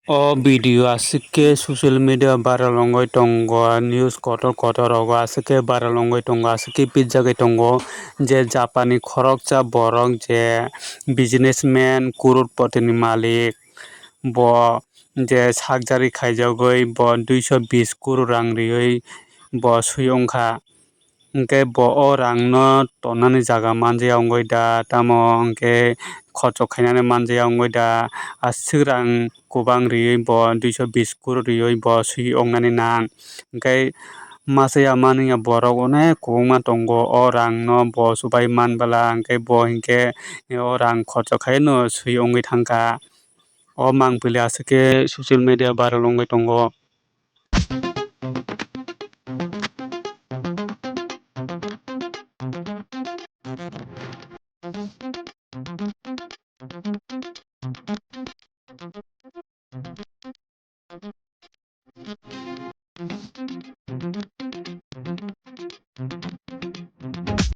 O video asike social media viral ongoi tongo news kotor rogo asike viral ongoi tongo asike pizza tongo je Japani khoroksa borok je businessman crorepoti ni malik bo je sakjari khaijagoi bo 220 crore rang riyoui bo sui ongkha hingke bo o rang no tonani jaga manjak ongoi da tamo hingke kocho khainani manjak ongoi da asuk rang kubang riyoui bo 220 crore riyoui bo sui ongnani nang hingke masa mani borok onek kwbangma tongo o rang no bo subai manbala hingke bo hingke o rang kocho khai no sui ongoi thangkha o mangpili asike social media viral ongoi tongo.